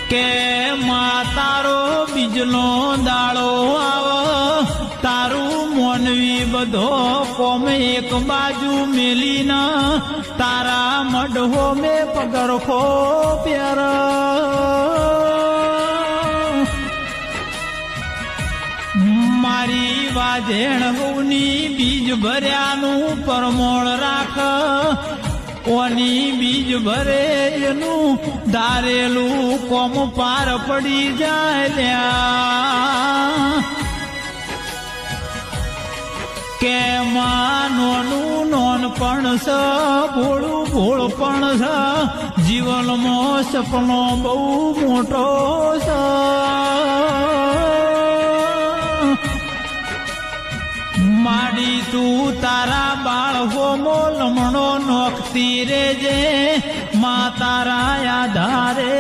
કે માં તારો બીજનો દાડો આવ તારું મોનવી બધો કોમ એક બાજુ મેલીના તારા મઢો મે પગરખો પ્યાર મારી વાજેણ હોની બીજ ભર્યાનું પરમોળ રાખ ઓની બીજ ભરે એનું ધારેલું કોમ પાર પડી જાય લ્યા કે માં નોનું નોન પણ છ ભોળું ભોળ પણ છ જીવનમાં સપનો બહુ મોટો છે માડી તું તારા બાળ હોમો લમણો નોખતી રેજે માં તારા આધારે